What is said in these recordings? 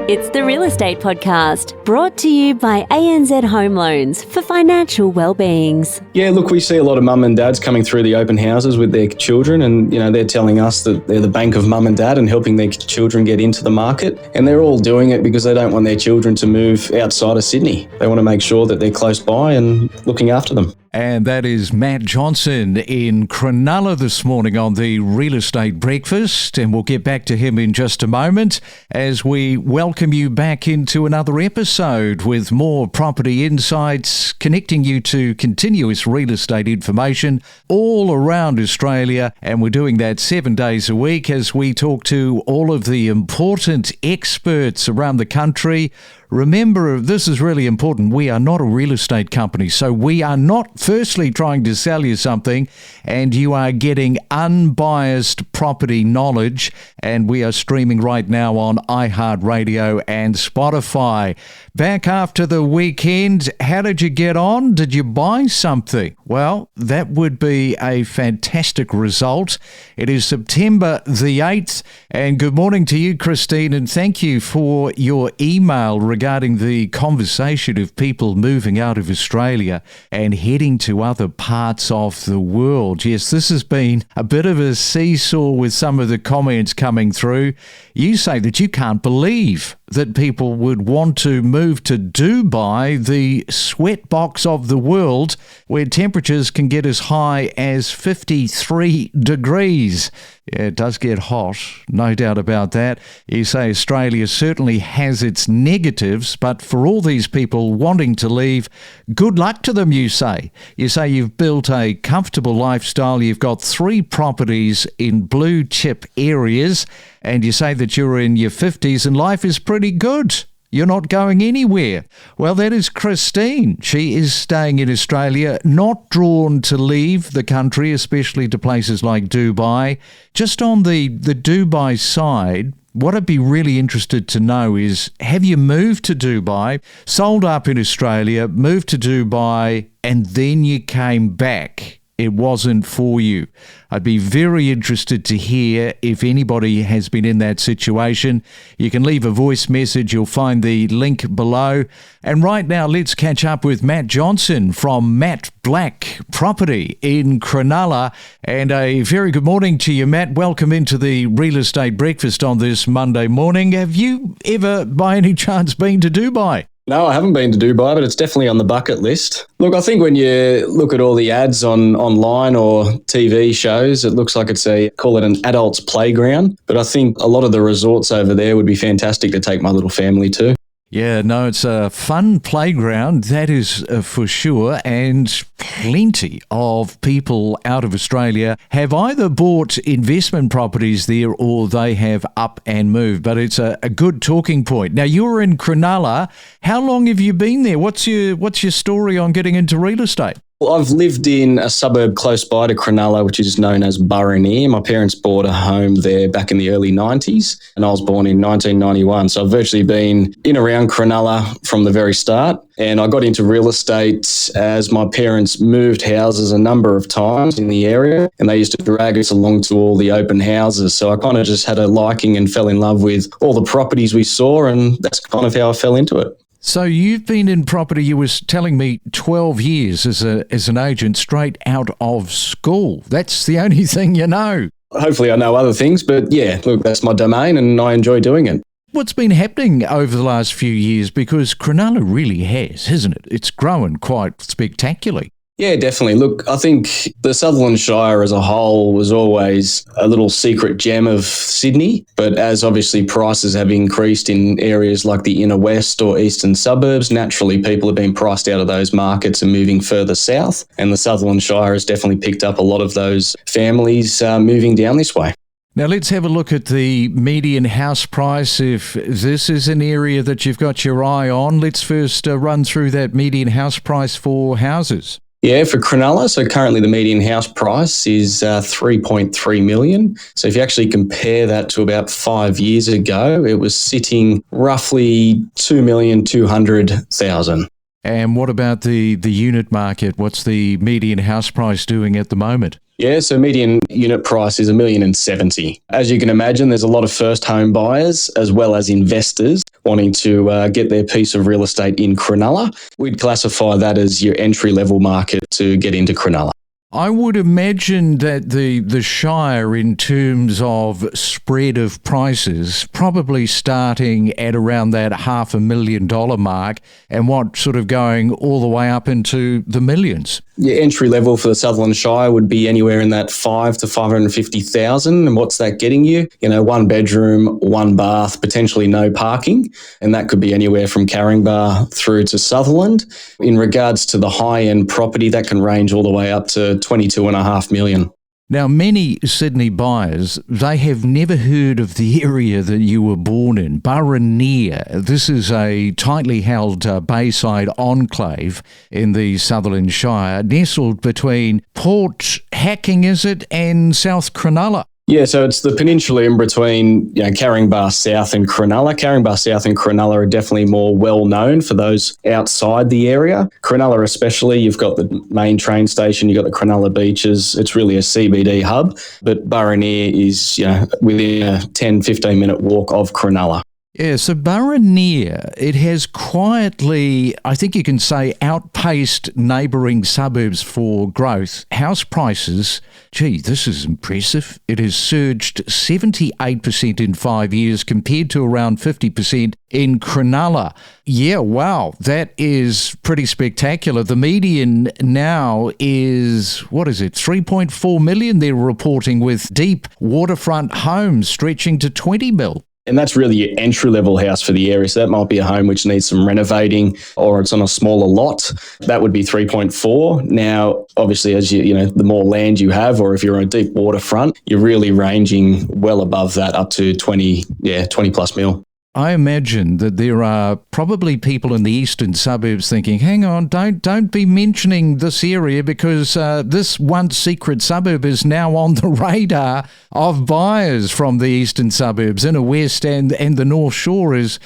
It's the Real Estate Podcast, brought to you by ANZ Home Loans for financial well-beings. Yeah, look, we see a lot of mum and dads coming through the open houses with their children and, they're telling us that they're the bank of mum and dad and helping their children get into the market. And they're all doing it because they don't want their children to move outside of Sydney. They want to make sure that they're close by and looking after them. And that is Matt Johnston in Cronulla this morning on the Real Estate Breakfast. And we'll get back to him in just a moment as we welcome you back into another episode with more property insights, connecting you to continuous real estate information all around Australia. And we're doing that 7 days a week as we talk to all of the important experts around the country. Remember, this is really important. We are not a real estate company, so we are not firstly trying to sell you something, and you are getting unbiased property knowledge. And we are streaming right now on iHeartRadio and Spotify. Back after the weekend, how did you get on? Did you buy something? Well, that would be a fantastic result. It is September the 8th, and good morning to you, Christine, and thank you for your email regarding the conversation of people moving out of Australia and heading to other parts of the world. Yes, this has been a bit of a seesaw with some of the comments coming through. You say that you can't believe that people would want to move to Dubai, the sweatbox of the world, where temperatures can get as high as 53 degrees. Yeah, it does get hot, no doubt about that. You say Australia certainly has its negatives, but for all these people wanting to leave, good luck to them, you say. You say you've built a comfortable lifestyle, you've got 3 properties in blue chip areas, and you say that you're in your 50s and life is pretty good. You're not going anywhere. Well, that is Christine. She is staying in Australia, not drawn to leave the country, especially to places like Dubai. Just on the Dubai side, what I'd be really interested to know is, have you moved to Dubai, sold up in Australia, moved to Dubai, and then you came back? It wasn't for you. I'd be very interested to hear if anybody has been in that situation. You can leave a voice message. You'll find the link below. And right now, let's catch up with Matt Johnston from MattBlak Property in Cronulla. And a very good morning to you, Matt. Welcome into the Real Estate Breakfast on this Monday morning. Have you ever, by any chance, been to Dubai? No, I haven't been to Dubai, but it's definitely on the bucket list. Look, I think when you look at all the ads online or TV shows, it looks like call it an adult's playground. But I think a lot of the resorts over there would be fantastic to take my little family to. Yeah, no, it's a fun playground, that is for sure, and plenty of people out of Australia have either bought investment properties there or they have up and moved, but it's a good talking point. Now, you're in Cronulla. How long have you been there? What's your story on getting into real estate? Well, I've lived in a suburb close by to Cronulla, which is known as Burraneer. My parents bought a home there back in the early 90s, and I was born in 1991. So I've virtually been in around Cronulla from the very start. And I got into real estate as my parents moved houses a number of times in the area, and they used to drag us along to all the open houses. So I kind of just had a liking and fell in love with all the properties we saw, and that's kind of how I fell into it. So you've been in property, you was telling me, 12 years as an agent straight out of school. That's the only thing you know. Hopefully I know other things, but yeah, look, that's my domain and I enjoy doing it. What's been happening over the last few years? Because Cronulla really has, hasn't it? It's grown quite spectacularly. Yeah, definitely. Look, I think the Sutherland Shire as a whole was always a little secret gem of Sydney, but as obviously prices have increased in areas like the inner west or eastern suburbs, naturally people have been priced out of those markets and moving further south, and the Sutherland Shire has definitely picked up a lot of those families moving down this way. Now let's have a look at the median house price. If this is an area that you've got your eye on, let's first run through that median house price for houses. Yeah, for Cronulla, so currently the median house price is 3.3 million. So if you actually compare that to about 5 years ago, it was sitting roughly 2,200,000. And what about the unit market? What's the median house price doing at the moment? Yeah, so median unit price is $1,070,000. As you can imagine, there's a lot of first home buyers as well as investors wanting to get their piece of real estate in Cronulla. We'd classify that as your entry-level market to get into Cronulla. I would imagine that the Shire, in terms of spread of prices, probably starting at around that $500,000 mark and what sort of going all the way up into the millions. Your entry level for the Sutherland Shire would be anywhere in that 5 to 550,000. And what's that getting you? One bedroom, one bath, potentially no parking. And that could be anywhere from Caringbah through to Sutherland. In regards to the high-end property, that can range all the way up to 22.5 million. Now, many Sydney buyers, they have never heard of the area that you were born in, Burraneer. This is a tightly held bayside enclave in the Sutherland Shire, nestled between Port Hacking, is it, and South Cronulla. Yeah, so it's the peninsula in between Caringbah South and Cronulla. Caringbah South and Cronulla are definitely more well known for those outside the area. Cronulla especially, you've got the main train station, you've got the Cronulla beaches. It's really a CBD hub, but Burraneer is within a 10, 15-minute walk of Cronulla. Yeah, so Burraneer, it has quietly, I think you can say, outpaced neighbouring suburbs for growth. House prices, this is impressive. It has surged 78% in 5 years compared to around 50% in Cronulla. Yeah, wow, that is pretty spectacular. The median now is, 3.4 million they're reporting, with deep waterfront homes stretching to 20 mil. And that's really your entry-level house for the area. So that might be a home which needs some renovating, or it's on a smaller lot. That would be 3.4. Now, obviously, as the more land you have, or if you're on a deep waterfront, you're really ranging well above that, up to 20 plus mil. I imagine that there are probably people in the eastern suburbs thinking, hang on, don't be mentioning this area, because this once secret suburb is now on the radar of buyers from the eastern suburbs, inner west and the North Shore. Is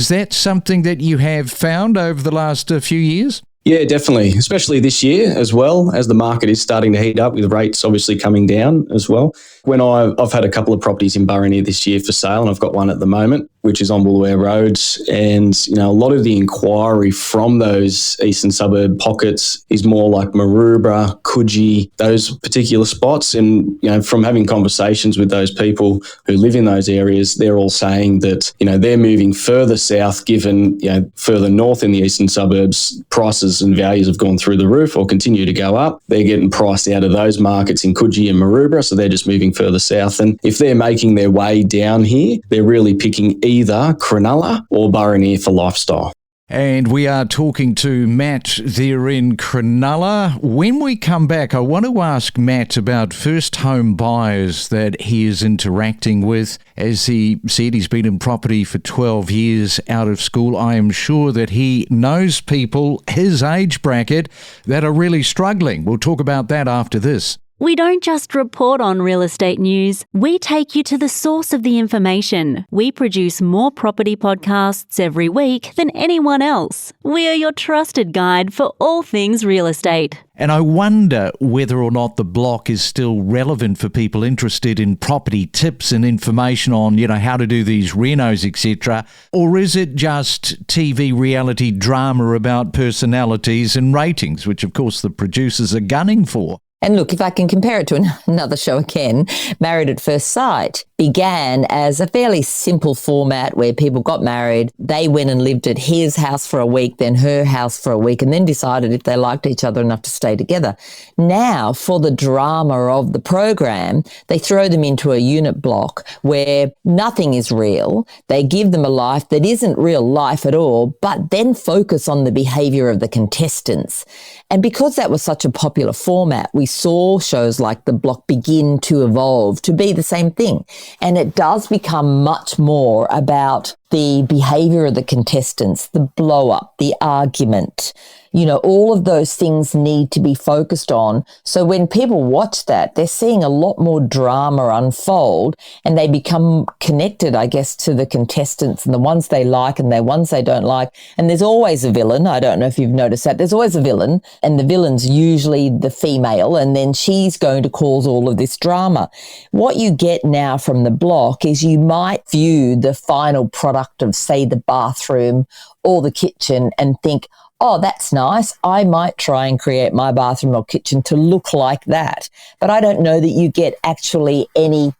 that something that you have found over the last few years? Yeah, definitely, especially this year as well, as the market is starting to heat up with rates obviously coming down as well. When I've had a couple of properties in Burraneer this year for sale, and I've got one at the moment, which is on Woolware Road. And, a lot of the inquiry from those eastern suburb pockets is more like Maroubra, Coogee, those particular spots. And, from having conversations with those people who live in those areas, they're all saying that, they're moving further south, given, further north in the eastern suburbs, prices and values have gone through the roof or continue to go up. They're getting priced out of those markets in Coogee and Maroubra, so they're just moving further south. And if they're making their way down here, they're really picking either Cronulla or Burraneer for lifestyle. And we are talking to Matt there in Cronulla. When we come back, I want to ask Matt about first home buyers that he is interacting with. As he said, he's been in property for 12 years out of school. I am sure that he knows people his age bracket that are really struggling. We'll talk about that after this. We don't just report on real estate news, we take you to the source of the information. We produce more property podcasts every week than anyone else. We are your trusted guide for all things real estate. And I wonder whether or not the block is still relevant for people interested in property tips and information on, how to do these renos, etc. Or is it just TV reality drama about personalities and ratings, which of course the producers are gunning for? And look, if I can compare it to another show again, Married at First Sight began as a fairly simple format where people got married, they went and lived at his house for a week, then her house for a week, and then decided if they liked each other enough to stay together. Now, for the drama of the program, they throw them into a unit block where nothing is real. They give them a life that isn't real life at all, but then focus on the behaviour of the contestants. And because that was such a popular format, we saw shows like The Block begin to evolve to be the same thing. And it does become much more about the behaviour of the contestants, the blow-up, the argument. All of those things need to be focused on. So when people watch that, they're seeing a lot more drama unfold, and they become connected, I guess, to the contestants and the ones they like and the ones they don't like. And there's always a villain. I don't know if you've noticed that. There's always a villain, and the villain's usually the female, and then she's going to cause all of this drama. What you get now from the block is you might view the final product construct of, say, the bathroom or the kitchen and think, oh, that's nice. I might try and create my bathroom or kitchen to look like that. But I don't know that you get actually any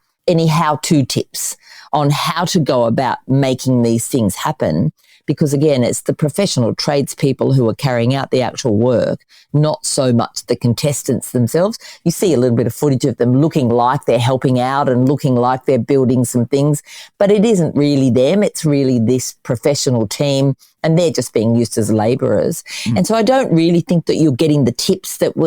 how-to tips on how to go about making these things happen. Because again, it's the professional tradespeople who are carrying out the actual work, not so much the contestants themselves. You see a little bit of footage of them looking like they're helping out and looking like they're building some things, but it isn't really them. It's really this professional team, and they're just being used as labourers. And so I don't really think that you're getting the tips that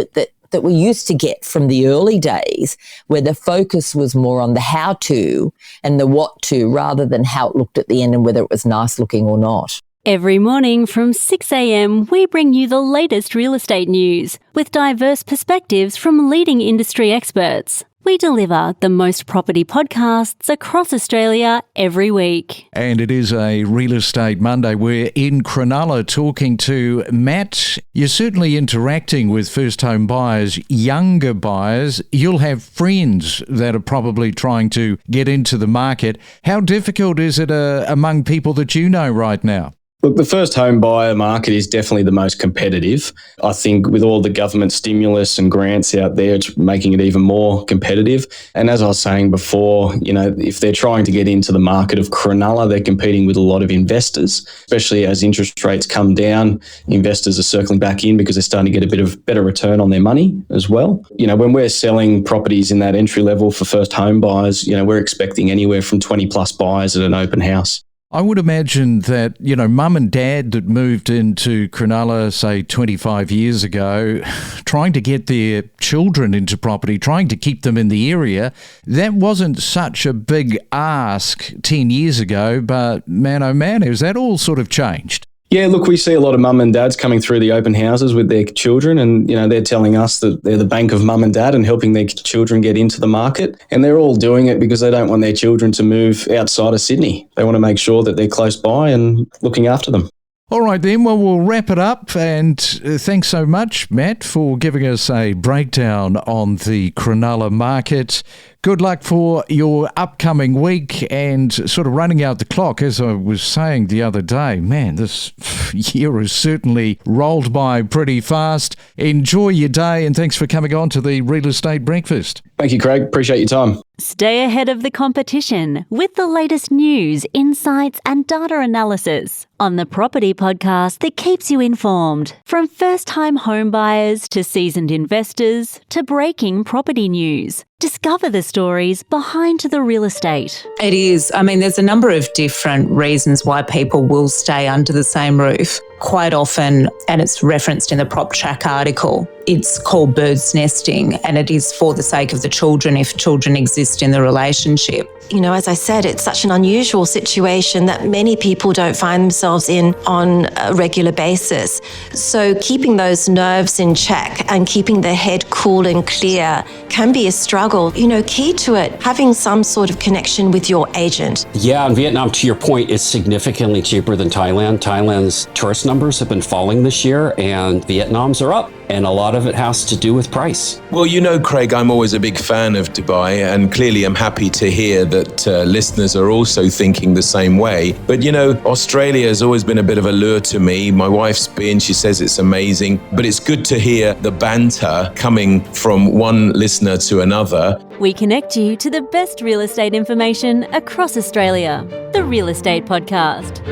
we used to get from the early days, where the focus was more on the how-to and the what-to rather than how it looked at the end and whether it was nice looking or not. Every morning from 6 a.m, we bring you the latest real estate news with diverse perspectives from leading industry experts. We deliver the most property podcasts across Australia every week. And it is a Real Estate Monday. We're in Cronulla talking to Matt. You're certainly interacting with first home buyers, younger buyers. You'll have friends that are probably trying to get into the market. How difficult is it among people that you know right now? Look, the first home buyer market is definitely the most competitive. I think with all the government stimulus and grants out there, it's making it even more competitive. And as I was saying before, if they're trying to get into the market of Cronulla, they're competing with a lot of investors, especially as interest rates come down. Investors are circling back in because they're starting to get a bit of better return on their money as well. When we're selling properties in that entry level for first home buyers, we're expecting anywhere from 20 plus buyers at an open house. I would imagine that, mum and dad that moved into Cronulla, say, 25 years ago, trying to get their children into property, trying to keep them in the area, that wasn't such a big ask 10 years ago, but man, oh man, has that all sort of changed? Yeah, look, we see a lot of mum and dads coming through the open houses with their children, and they're telling us that they're the bank of mum and dad and helping their children get into the market. And they're all doing it because they don't want their children to move outside of Sydney. They want to make sure that they're close by and looking after them. All right then, well, we'll wrap it up, and thanks so much, Matt, for giving us a breakdown on the Cronulla market. Good luck for your upcoming week and sort of running out the clock. As I was saying the other day, man, this year has certainly rolled by pretty fast. Enjoy your day, and thanks for coming on to the Real Estate Breakfast. Thank you, Craig. Appreciate your time. Stay ahead of the competition with the latest news, insights and data analysis on the property podcast that keeps you informed. From first-time home buyers to seasoned investors to breaking property news. Discover the stories behind the real estate. It is. There's a number of different reasons why people will stay under the same roof. Quite often, and it's referenced in the PropTrack article, it's called birds nesting, and it is for the sake of the children if children exist in the relationship. As I said, it's such an unusual situation that many people don't find themselves in on a regular basis. So keeping those nerves in check and keeping the head cool and clear can be a struggle. Key to it, having some sort of connection with your agent. Yeah, and Vietnam, to your point, is significantly cheaper than Thailand. Thailand's tourist numbers have been falling this year, and Vietnam's are up. And a lot of it has to do with price. Well, Craig, I'm always a big fan of Dubai, and clearly I'm happy to hear that listeners are also thinking the same way. But, Australia has always been a bit of a lure to me. My wife's been, she says it's amazing. But it's good to hear the banter coming from one listener to another. We connect you to the best real estate information across Australia. The Real Estate Podcast.